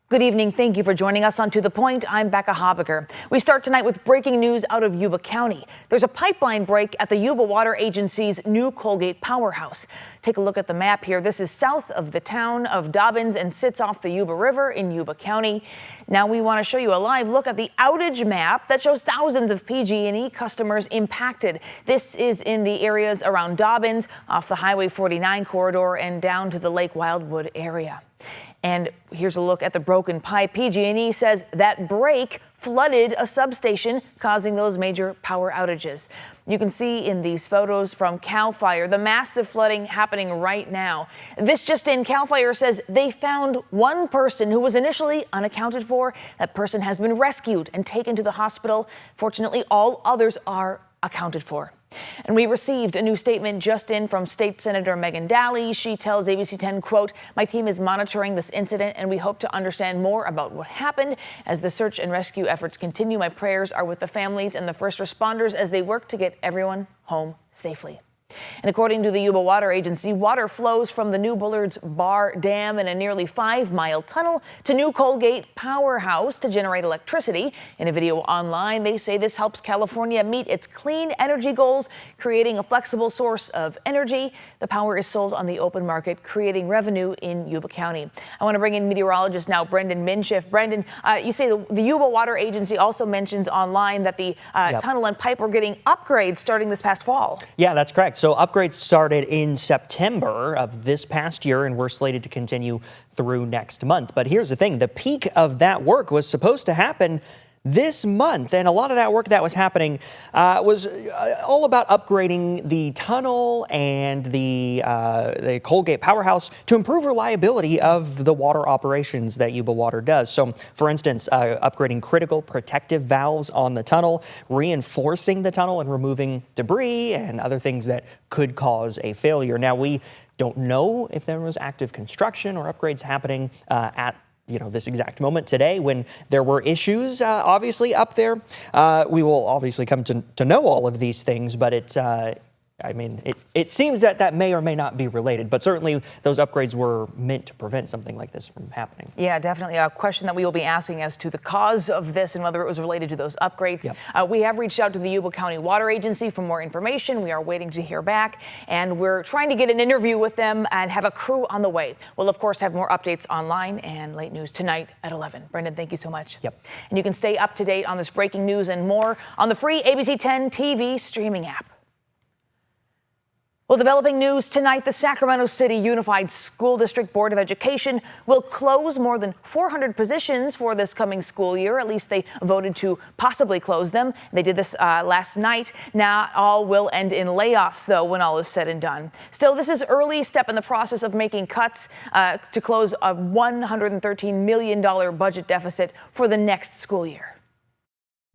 Good evening. Thank you for joining us on To The Point. I'm Becca Habiger. We start tonight with breaking news out of Yuba County. There's a pipeline break at the Yuba Water Agency's new Colgate Powerhouse. Take a look at the map here. This is south of the town of Dobbins and sits off the Yuba River in Yuba County. Now we want to show you a live look at the outage map that shows thousands of PG&E customers impacted. This is in the areas around Dobbins, off the Highway 49 corridor and down to the Lake Wildwood area. And here's a look at the broken pipe. PG&E says that break flooded a substation, causing those major power outages. You can see in these photos from CAL FIRE the massive flooding happening right now. This just in, CAL FIRE says they found one person who was initially unaccounted for. That person has been rescued and taken to the hospital. Fortunately, all others are accounted for. And we received a new statement just in from State Senator Megan Daly. She tells ABC 10, quote, "My team is monitoring this incident and we hope to understand more about what happened as the search and rescue efforts continue. My prayers are with the families and the first responders as they work to get everyone home safely." And according to the Yuba Water Agency, water flows from the New Bullards Bar Dam in a nearly 5-mile tunnel to new Colgate Powerhouse to generate electricity. In a video online, they say this helps California meet its clean energy goals, creating a flexible source of energy. The power is sold on the open market, creating revenue in Yuba County. I want to bring in meteorologist now, Brendan Minsheff. Brendan, you say the Yuba Water Agency also mentions online that the tunnel and pipe were getting upgrades starting this past fall. Yeah, that's correct. So upgrades started in September of this past year and were slated to continue through next month. But here's the thing. The peak of that work was supposed to happen this month, and a lot of that work that was happening was all about upgrading the tunnel and the Colgate Powerhouse to improve reliability of the water operations that Yuba Water does. So, for instance, upgrading critical protective valves on the tunnel, reinforcing the tunnel and removing debris and other things that could cause a failure. Now, we don't know if there was active construction or upgrades happening at this exact moment today when there were issues, obviously, up there. We will obviously come to know all of these things, but it seems that may or may not be related, but certainly those upgrades were meant to prevent something like this from happening. Yeah, definitely a question that we will be asking as to the cause of this and whether it was related to those upgrades. Yep. We have reached out to the Yuba County Water Agency for more information. We are waiting to hear back, and we're trying to get an interview with them and have a crew on the way. We'll, of course, have more updates online and late news tonight at 11. Brendan, thank you so much. Yep. And you can stay up to date on this breaking news and more on the free ABC 10 TV streaming app. Well, developing news tonight, the Sacramento City Unified School District Board of Education will close more than 400 positions for this coming school year. At least they voted to possibly close them. They did this last night. Not all will end in layoffs, though, when all is said and done. Still, this is an early step in the process of making cuts to close a $113 million budget deficit for the next school year.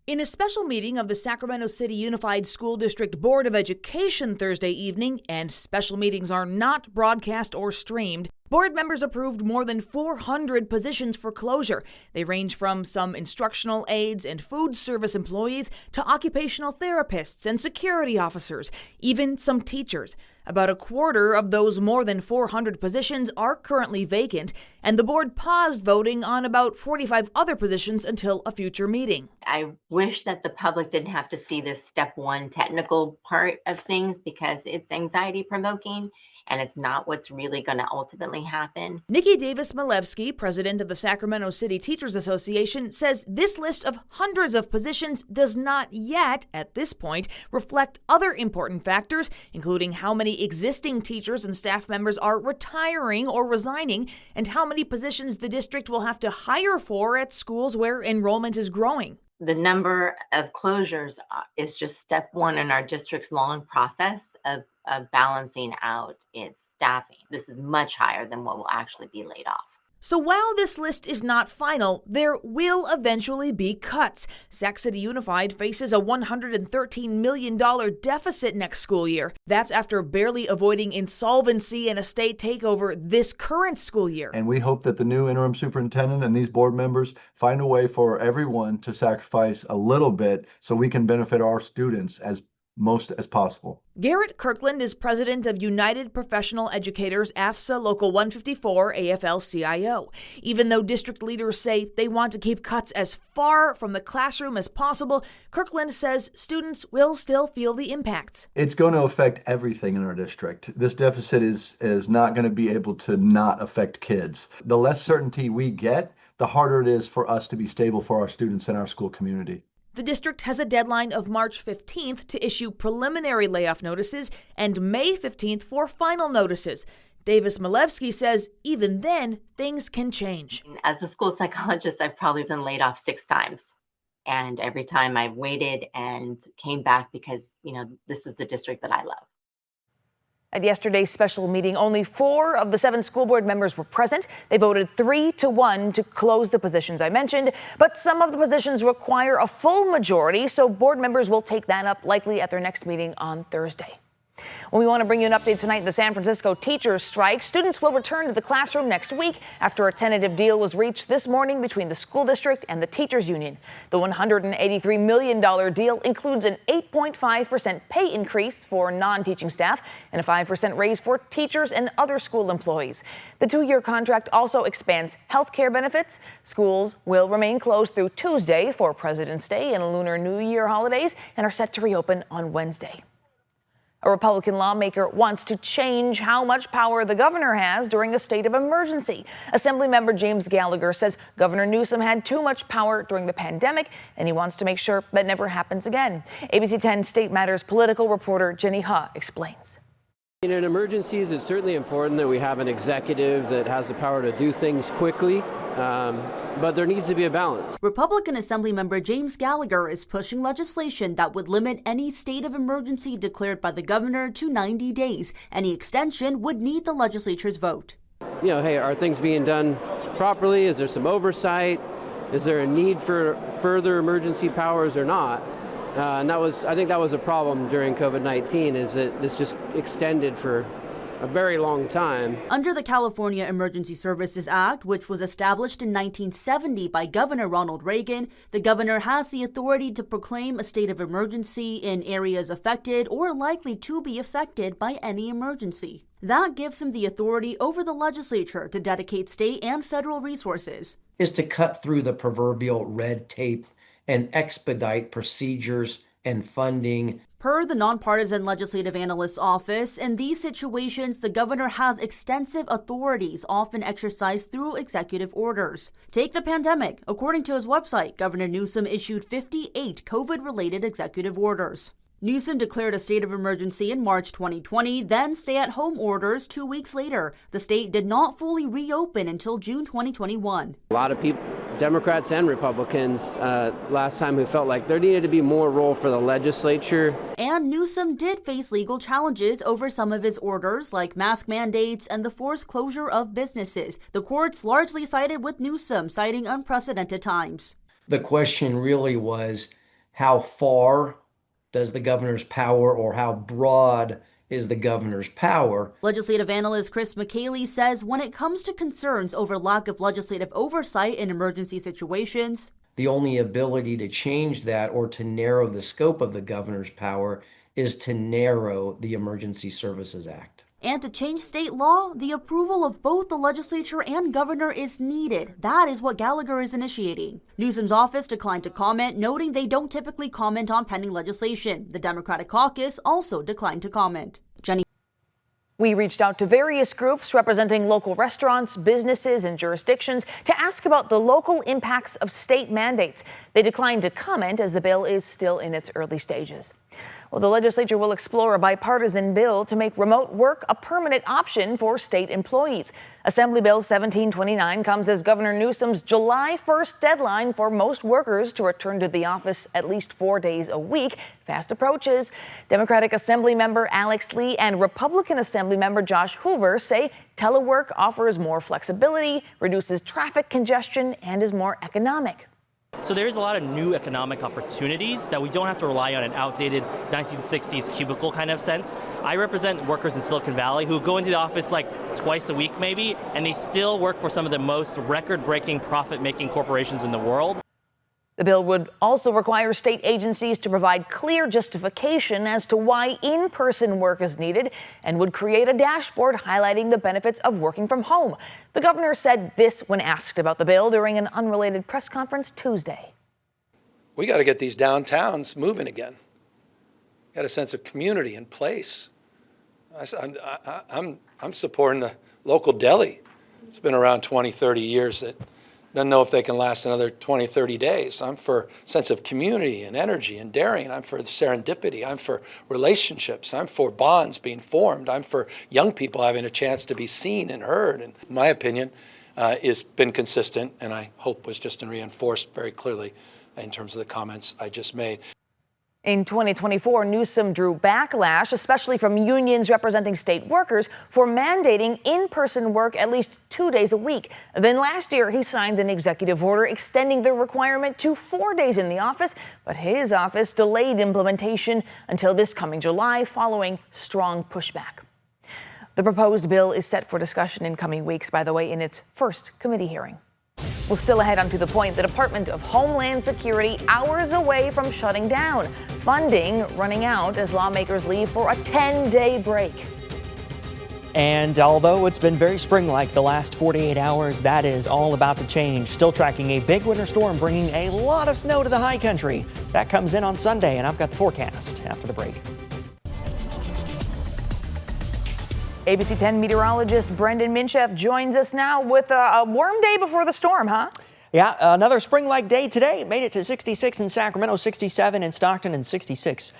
In a special meeting of the Sacramento City Unified School District Board of Education Thursday evening, and special meetings are not broadcast or streamed, board members approved more than 400 positions for closure. They range from some instructional aides and food service employees to occupational therapists and security officers, even some teachers. About a quarter of those more than 400 positions are currently vacant, and the board paused voting on about 45 other positions until a future meeting. I wish that the public didn't have to see this step one technical part of things because it's anxiety provoking and it's not what's really going to ultimately happen. Nikki Davis-Malevsky, president of the Sacramento City Teachers Association, says this list of hundreds of positions does not yet, at this point, reflect other important factors, including how many existing teachers and staff members are retiring or resigning, and how many positions the district will have to hire for at schools where enrollment is growing. The number of closures is just step one in our district's long process of balancing out its staffing. This is much higher than what will actually be laid off. So while this list is not final, there will eventually be cuts. Sac City Unified faces a $113 million deficit next school year. That's after barely avoiding insolvency and a state takeover this current school year. And we hope that the new interim superintendent and these board members find a way for everyone to sacrifice a little bit so we can benefit our students as most as possible. Garrett Kirkland is president of United Professional Educators AFSA Local 154 AFL-CIO. Even though district leaders say they want to keep cuts as far from the classroom as possible, Kirkland says students will still feel the impacts. It's going to affect everything in our district. This deficit is not going to be able to not affect kids. The less certainty we get, the harder it is for us to be stable for our students and our school community. The district has a deadline of March 15th to issue preliminary layoff notices and May 15th for final notices. Davis Malevsky says even then, things can change. As a school psychologist, I've probably been laid off 6 times. And every time I waited and came back because, this is the district that I love. At yesterday's special meeting, only 4 of the 7 school board members were present. They voted 3-1 to close the positions I mentioned, but some of the positions require a full majority, so board members will take that up likely at their next meeting on Thursday. Well, we want to bring you an update tonight. The San Francisco teachers strike. Students will return to the classroom next week after a tentative deal was reached this morning between the school district and the teachers union. The $183 million deal includes an 8.5% pay increase for non-teaching staff and a 5% raise for teachers and other school employees. The 2-year contract also expands health care benefits. Schools will remain closed through Tuesday for President's Day and Lunar New Year holidays and are set to reopen on Wednesday. A Republican lawmaker wants to change how much power the governor has during a state of emergency. Assemblymember James Gallagher says Governor Newsom had too much power during the pandemic, and he wants to make sure that never happens again. ABC 10 State Matters political reporter Jenny Ha explains. In emergencies, it's certainly important that we have an executive that has the power to do things quickly. But there needs to be a balance. Republican Assemblymember James Gallagher is pushing legislation that would limit any state of emergency declared by the governor to 90 days. Any extension would need the legislature's vote. Hey, are things being done properly? Is there some oversight? Is there a need for further emergency powers or not? And I think that was a problem during COVID-19, is that this just extended for a very long time. Under the California Emergency Services Act, which was established in 1970 by Governor Ronald Reagan, the governor has the authority to proclaim a state of emergency in areas affected or likely to be affected by any emergency. That gives him the authority over the legislature to dedicate state and federal resources. Is to cut through the proverbial red tape and expedite procedures and funding. Per the Nonpartisan Legislative Analyst's Office, in these situations, the governor has extensive authorities, often exercised through executive orders. Take the pandemic. According to his website, Governor Newsom issued 58 COVID-related executive orders. Newsom declared a state of emergency in March 2020, then stay-at-home orders 2 weeks later. The state did not fully reopen until June 2021. A lot of people, Democrats and Republicans, last time who felt like there needed to be more role for the legislature. And Newsom did face legal challenges over some of his orders, like mask mandates and the forced closure of businesses. The courts largely sided with Newsom, citing unprecedented times. The question really was, how far does the governor's power, or how broad is the governor's power? Legislative analyst Chris McKaylee says when it comes to concerns over lack of legislative oversight in emergency situations, the only ability to change that or to narrow the scope of the governor's power is to narrow the Emergency Services Act. And to change state law, the approval of both the legislature and governor is needed. That is what Gallagher is initiating. Newsom's office declined to comment, noting they don't typically comment on pending legislation. The Democratic caucus also declined to comment. Jenny. We reached out to various groups representing local restaurants, businesses, and jurisdictions to ask about the local impacts of state mandates. They declined to comment as the bill is still in its early stages. Well, the legislature will explore a bipartisan bill to make remote work a permanent option for state employees. Assembly Bill 1729 comes as Governor Newsom's July 1st deadline for most workers to return to the office at least 4 days a week fast approaches. Democratic Assembly member Alex Lee and Republican Assembly member Josh Hoover say telework offers more flexibility, reduces traffic congestion, and is more economic. So there is a lot of new economic opportunities that we don't have to rely on an outdated 1960s cubicle kind of sense. I represent workers in Silicon Valley who go into the office like twice a week maybe, and they still work for some of the most record-breaking profit-making corporations in the world. The bill would also require state agencies to provide clear justification as to why in-person work is needed and would create a dashboard highlighting the benefits of working from home. The governor said this when asked about the bill during an unrelated press conference Tuesday. We got to get these downtowns moving again. Got a sense of community and place. I'm supporting the local deli. It's been around 20, 30 years. That doesn't know if they can last another 20, 30 days. I'm for a sense of community and energy and daring. I'm for serendipity. I'm for relationships. I'm for bonds being formed. I'm for young people having a chance to be seen and heard. And my opinion has been consistent, and I hope was just reinforced very clearly in terms of the comments I just made. In 2024, Newsom drew backlash, especially from unions representing state workers, for mandating in-person work at least 2 days a week. Then last year, he signed an executive order extending the requirement to 4 days in the office, but his office delayed implementation until this coming July, following strong pushback. The proposed bill is set for discussion in coming weeks, by the way, in its first committee hearing. Well, still ahead on To the Point, the Department of Homeland Security hours away from shutting down. Funding running out as lawmakers leave for a 10-day break. And although it's been very spring-like the last 48 hours, that is all about to change. Still tracking a big winter storm bringing a lot of snow to the high country. That comes in on Sunday, and I've got the forecast after the break. ABC 10 meteorologist Brendan Minchef joins us now with a warm day before the storm, huh? Yeah, another spring-like day today. Made it to 66 in Sacramento, 67 in Stockton, and 66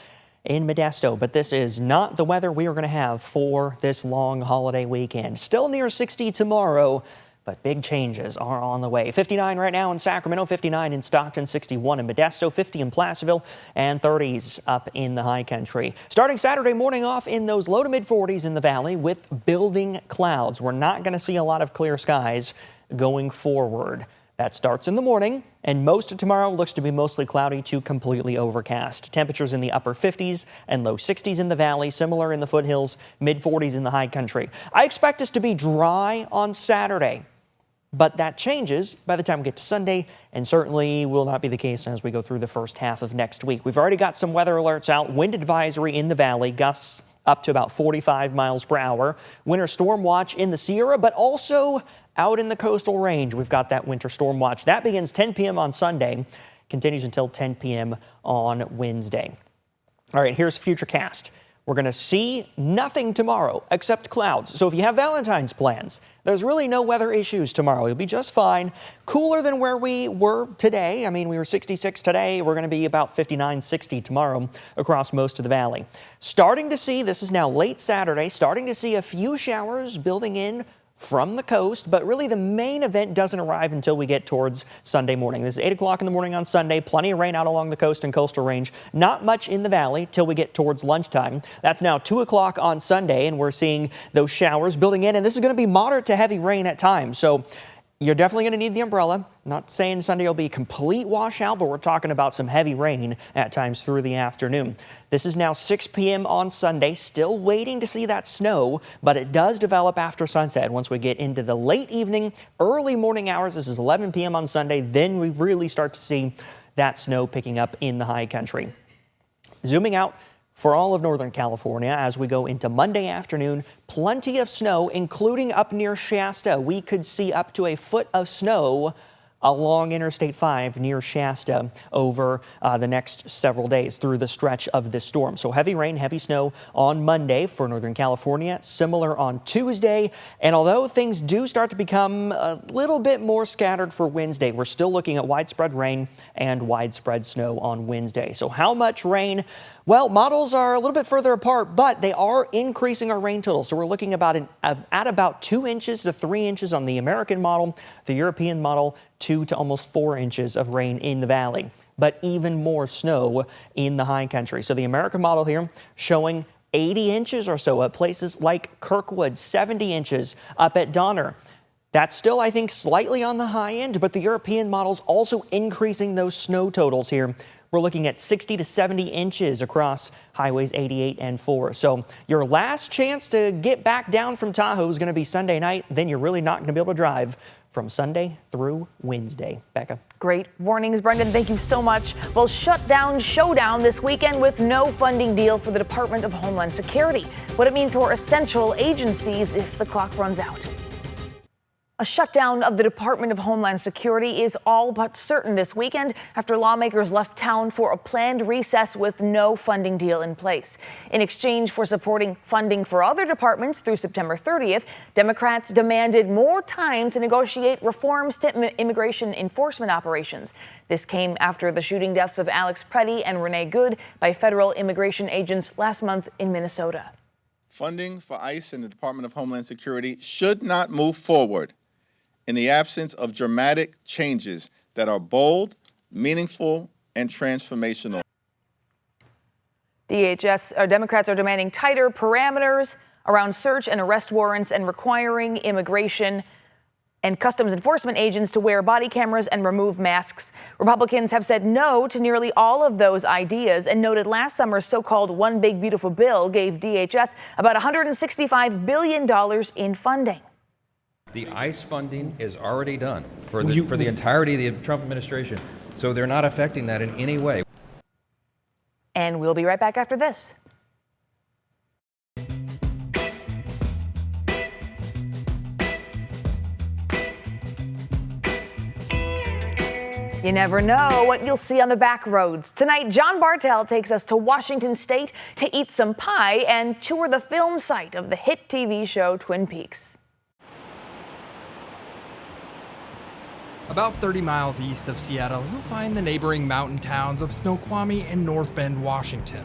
in Modesto. But this is not the weather we are going to have for this long holiday weekend. Still near 60 tomorrow, but big changes are on the way. 59 right now in Sacramento, 59 in Stockton, 61 in Modesto, 50 in Placerville, and 30s up in the high country. Starting Saturday morning off in those low to mid 40s in the valley with building clouds. We're not going to see a lot of clear skies going forward. That starts in the morning, and most of tomorrow looks to be mostly cloudy to completely overcast. Temperatures in the upper 50s and low 60s in the valley, similar in the foothills, mid 40s in the high country. I expect us to be dry on Saturday, but that changes by the time we get to Sunday, and certainly will not be the case as we go through the first half of next week. We've already got some weather alerts out. Wind advisory in the valley, gusts up to about 45 miles per hour. Winter storm watch in the Sierra, but also out in the coastal range. We've got that winter storm watch. That begins 10 p.m. on Sunday, continues until 10 p.m. on Wednesday. All right, here's Futurecast. We're going to see nothing tomorrow except clouds. So if you have Valentine's plans, there's really no weather issues tomorrow. You'll be just fine. Cooler than where we were today. I mean, we were 66 today. We're going to be about 59, 60 tomorrow across most of the valley. Starting to see, this is now late Saturday, starting to see a few showers building in from the coast, but really the main event doesn't arrive until we get towards Sunday morning. This is 8 o'clock in the morning on Sunday. Plenty of rain out along the coast and coastal range. Not much in the valley till we get towards lunchtime. That's now 2 o'clock on Sunday, and we're seeing those showers building in, and this is going to be moderate to heavy rain at times. So you're definitely going to need the umbrella. Not saying Sunday will be complete washout, but we're talking about some heavy rain at times through the afternoon. This is now 6 p.m. on Sunday. Still waiting to see that snow, but it does develop after sunset. Once we get into the late evening, early morning hours, this is 11 p.m. on Sunday, then we really start to see that snow picking up in the high country. Zooming out for all of Northern California as we go into Monday afternoon, plenty of snow, including up near Shasta. We could see up to a foot of snow along Interstate 5 near Shasta over the next several days through the stretch of this storm. So heavy rain, heavy snow on Monday for Northern California, similar on Tuesday. And although things do start to become a little bit more scattered for Wednesday, we're still looking at widespread rain and widespread snow on Wednesday. So how much rain? Well, models are a little bit further apart, but they are increasing our rain total. So we're looking at about 2 inches to 3 inches on the American model, the European model, 2 to almost 4 inches of rain in the valley, but even more snow in the high country. So the American model here showing 80 inches or so at places like Kirkwood, 70 inches up at Donner. That's still, I think, slightly on the high end, but the European model's also increasing those snow totals here. we're looking at 60 to 70 inches across highways 88 and 4. So your last chance to get back down from Tahoe is going to be Sunday night. Then you're really not going to be able to drive from Sunday through Wednesday. Becca. Great warnings, Brendan. Thank you so much. Well, showdown this weekend with no funding deal for the Department of Homeland Security. What it means for essential agencies if the clock runs out. A shutdown of the Department of Homeland Security is all but certain this weekend after lawmakers left town for a planned recess with no funding deal in place. In exchange for supporting funding for other departments through September 30th, Democrats demanded more time to negotiate reforms to immigration enforcement operations. This came after the shooting deaths of Alex Preddy and Renee Good by federal immigration agents last month in Minnesota. Funding for ICE and the Department of Homeland Security should not move forward in the absence of dramatic changes that are bold, meaningful, and transformational. Democrats are demanding tighter parameters around search and arrest warrants and requiring immigration and customs enforcement agents to wear body cameras and remove masks. Republicans have said no to nearly all of those ideas and noted last summer's so-called One Big Beautiful Bill gave DHS about $165 billion in funding. The ICE funding is already done for the entirety of the Trump administration, so they're not affecting that in any way. And we'll be right back after this. You never know what you'll see on the back roads. Tonight, John Bartel takes us to Washington State to eat some pie and tour the film site of the hit TV show Twin Peaks. About 30 miles east of Seattle, you'll find the neighboring mountain towns of Snoqualmie and North Bend, Washington.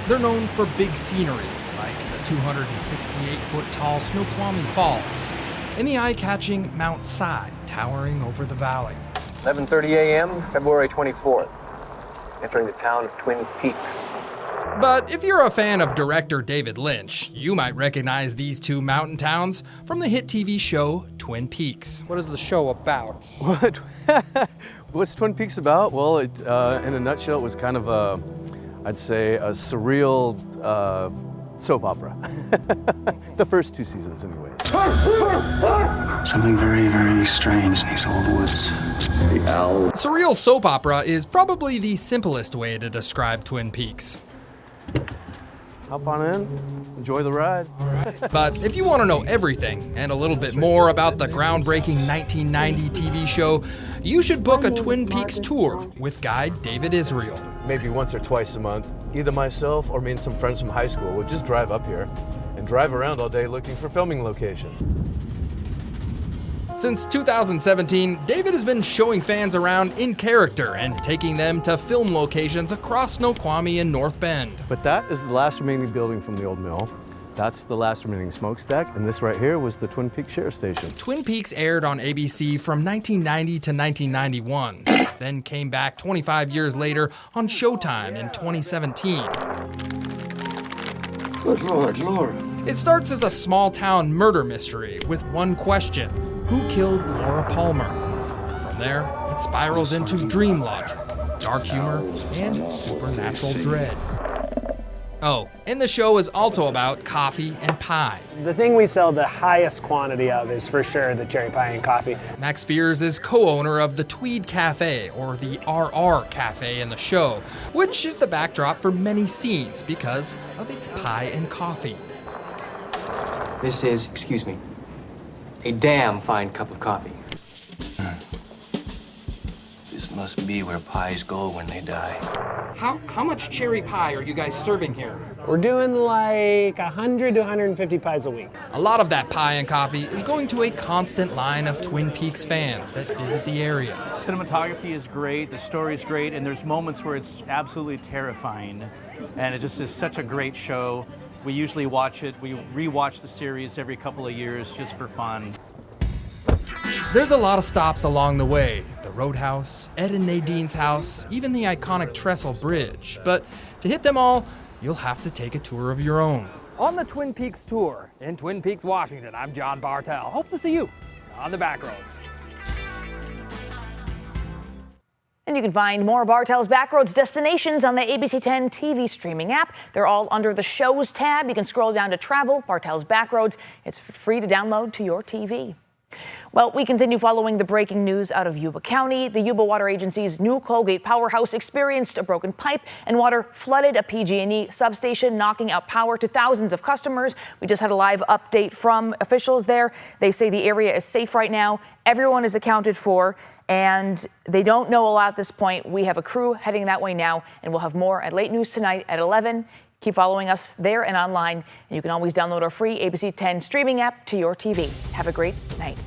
They're known for big scenery, like the 268-foot tall Snoqualmie Falls and the eye-catching Mount Si towering over the valley. 11:30 a.m., February 24th, entering the town of Twin Peaks. But if you're a fan of director David Lynch, you might recognize these two mountain towns from the hit TV show Twin Peaks. What is the show about? What's Twin Peaks about? Well, in a nutshell, it was kind of I'd say a surreal soap opera. The first 2 seasons, anyway. Something very, very strange in these old woods. The owl. Surreal soap opera is probably the simplest way to describe Twin Peaks. Hop on in, enjoy the ride. But if you want to know everything and a little bit more about the groundbreaking 1990 TV show, you should book a Twin Peaks tour with guide David Israel. Maybe once or twice a month, either myself or me and some friends from high school would just drive up here and drive around all day looking for filming locations. Since 2017, David has been showing fans around in character and taking them to film locations across Snoqualmie and North Bend. But that is the last remaining building from the old mill. That's the last remaining smokestack, and this right here was the Twin Peaks Sheriff Station. Twin Peaks aired on ABC from 1990 to 1991, then came back 25 years later on Showtime in 2017. Good Lord, Laura. It starts as a small-town murder mystery with one question: who killed Laura Palmer? And from there, it spirals into dream logic, dark humor, and supernatural dread. Oh, and the show is also about coffee and pie. The thing we sell the highest quantity of is for sure the cherry pie and coffee. Max Spears is co-owner of the Tweed Cafe, or the RR Cafe in the show, which is the backdrop for many scenes because of its pie and coffee. This is, excuse me, a damn fine cup of coffee. This must be where pies go when they die. How much cherry pie are you guys serving here? We're doing like 100 to 150 pies a week. A lot of that pie and coffee is going to a constant line of Twin Peaks fans that visit the area. Cinematography is great, the story is great, and there's moments where it's absolutely terrifying. And it just is such a great show. We usually watch it, we rewatch the series every couple of years just for fun. There's a lot of stops along the way. The Roadhouse, Ed and Nadine's house, even the iconic Trestle Bridge. But to hit them all, you'll have to take a tour of your own. On the Twin Peaks tour in Twin Peaks, Washington, I'm John Bartel. Hope to see you on the back roads. And you can find more Bartell's Backroads destinations on the ABC 10 TV streaming app. They're all under the Shows tab. You can scroll down to Travel, Bartell's Backroads. It's free to download to your TV. Well, we continue following the breaking news out of Yuba County. The Yuba Water Agency's new Colgate Powerhouse experienced a broken pipe and water flooded a PG&E substation, knocking out power to thousands of customers. We just had a live update from officials there. They say the area is safe right now. Everyone is accounted for, and they don't know a lot at this point. We have a crew heading that way now, and we'll have more at late news tonight at 11. Keep following us there and online. And you can always download our free ABC 10 streaming app to your TV. Have a great night.